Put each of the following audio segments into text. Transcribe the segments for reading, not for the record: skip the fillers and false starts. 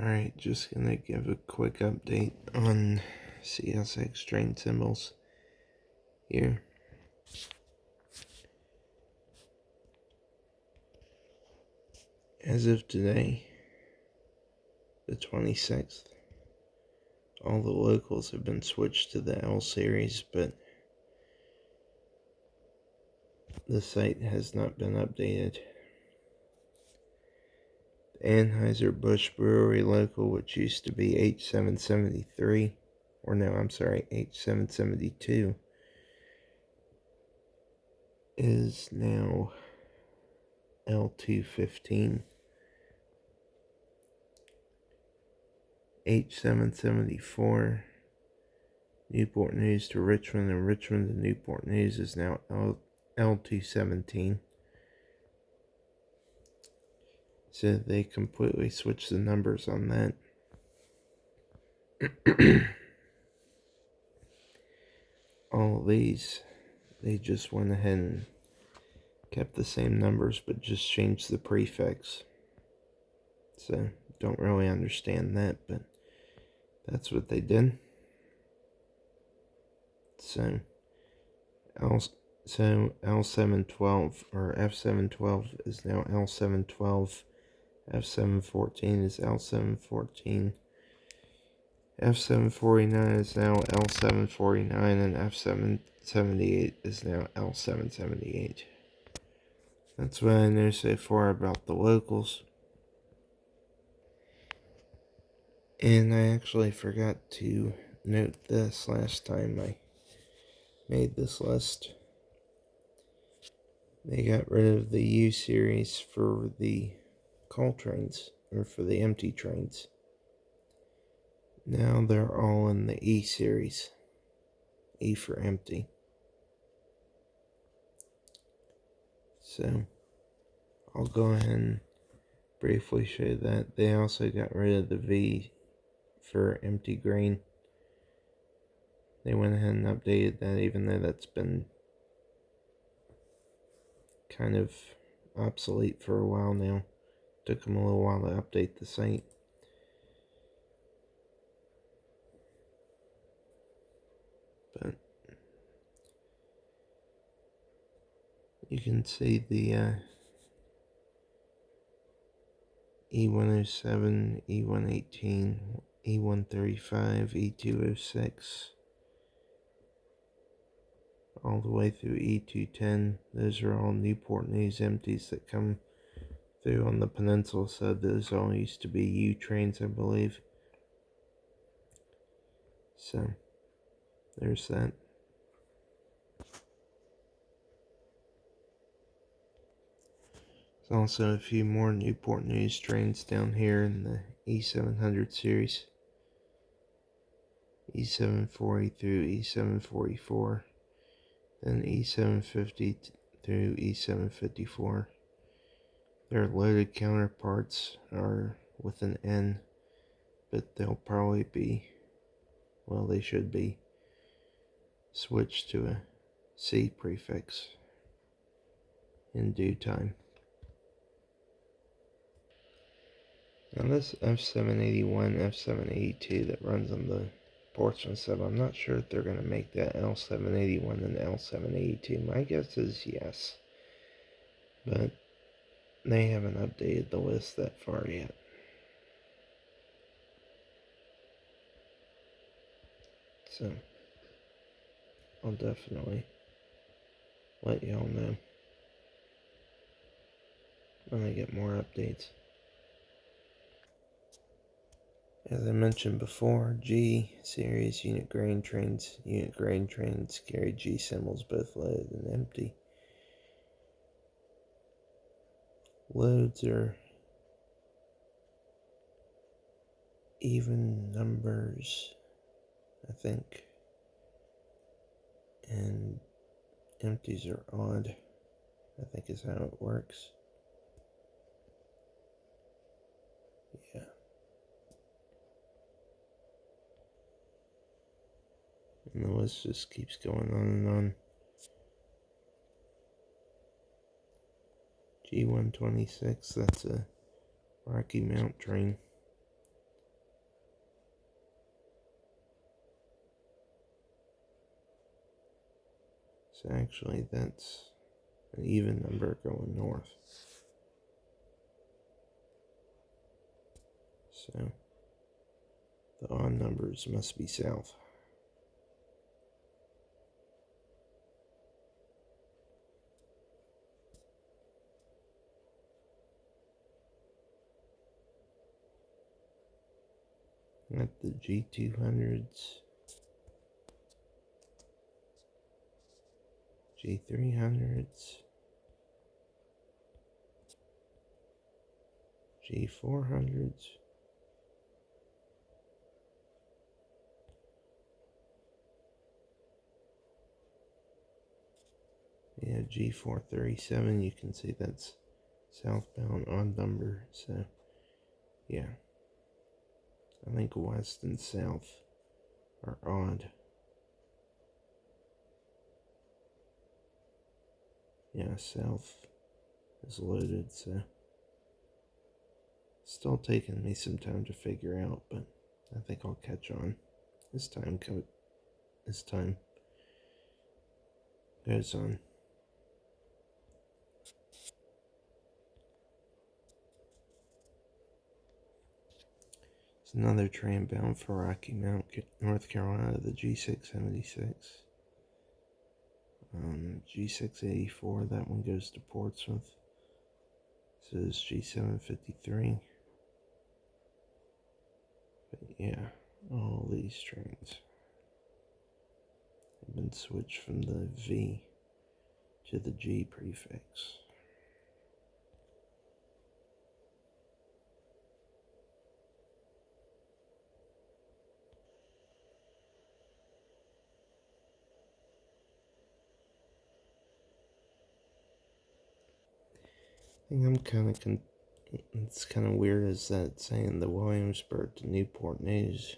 Alright, just gonna give a quick update on CSX train symbols here. As of today, the 26th, all the locals have been switched to the L series, but the site has not been updated. The Anheuser-Busch Brewery local, which used to be H773, H772, is now L215. H774, Newport News to Richmond, and Richmond to Newport News is now L217. So they completely switched the numbers on that. All of these, they just went ahead and kept the same numbers, but just changed the prefix. So, don't really understand that, but that's what they did. So L712 or F712 is now L712. F714 is L714. F749 is now L749, and F778 is now L778. That's what I know so far about the locals. And I actually forgot to note this last time I made this list. They got rid of the U series for the call trains, or for the empty trains. Now they're all in the E series. E for empty. So, I'll go ahead and briefly show that. They also got rid of the V for empty grain. They went ahead and updated that, even though that's been kind of obsolete for a while now. Took them a little while to update the site. But you can see the E107, E118, E135, E206, all the way through E210. Those are all Newport News empties that come through on the peninsula side. Those all used to be U trains, I believe. So, there's that. There's also a few more Newport News trains down here in the E700 series. E740 through E744. Then E750 through E754. Their loaded counterparts are with an N, but they'll probably be, well, they should be, switched to a C prefix in due time. Now this F781, F782 that runs on the Portsmouth sub, I'm not sure if they're going to make that L781 and L782. My guess is yes, but they haven't updated the list that far yet. So, I'll definitely let y'all know when I get more updates. As I mentioned before, G series unit grain trains carry G symbols both loaded and empty. Loads are even numbers, I think, and empties are odd, I think is how it works. Yeah. And the list just keeps going on and on. G126, that's a Rocky Mount train. So actually that's an even number going north. So the odd numbers must be south. At the G200s, G300s, G400s, yeah, G437, you can see that's southbound odd number, so yeah, I think west and south are odd. Yeah, south is loaded, so still taking me some time to figure out, but I think I'll catch on as time goes on. It's another train bound for Rocky Mount, North Carolina, the G676. G684, that one goes to Portsmouth. So is G753. But yeah, all these trains have been switched from the V to the G prefix. I think it's kind of weird is that saying the Williamsburg to Newport News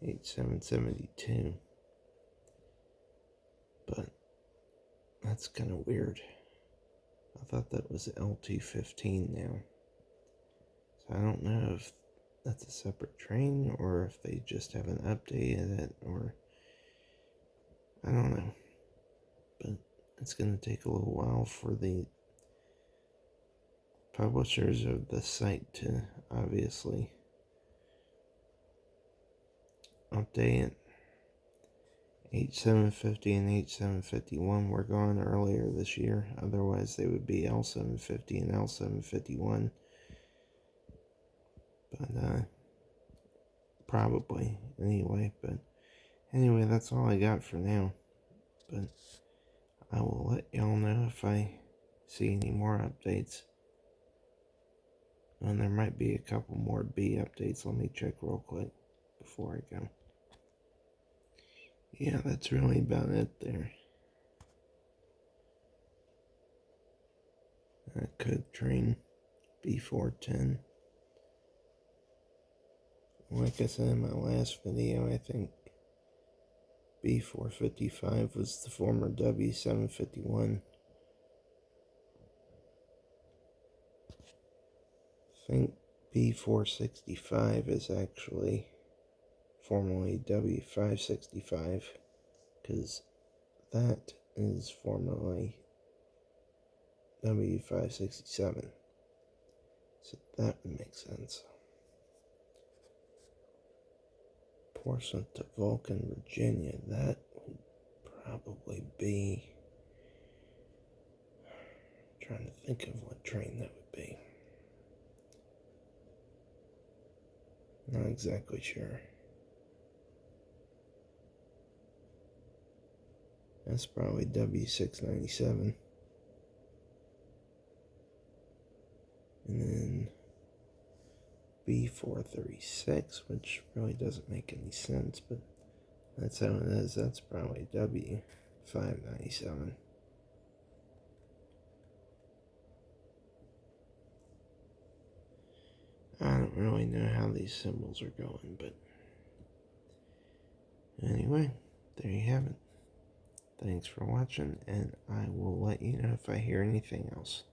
8772, but that's kind of weird. I thought that was L215 now. So I don't know if that's a separate train or if they just haven't updated it, or I don't know. But it's going to take a little while for the publishers of the site to obviously update it. H750 and H751 were gone earlier this year. Otherwise, they would be L750 and L751. But, probably, anyway. But, anyway, that's all I got for now. But, I will let y'all know if I see any more updates. And there might be a couple more B updates. Let me check real quick before I go. Yeah, that's really about it there. Code train B410. Like I said in my last video, I think B455 was the former W751. I think B465 is actually formerly W565, because that is formerly W567. So that would make sense. Portsmouth to Vulcan, Virginia, that would probably be, I'm trying to think of what train that would be. Not exactly sure. That's probably W697. And then B436, which really doesn't make any sense, but that's how it is. That's probably W597. I don't really know how these symbols are going, but anyway, there you have it. Thanks for watching, and I will let you know if I hear anything else.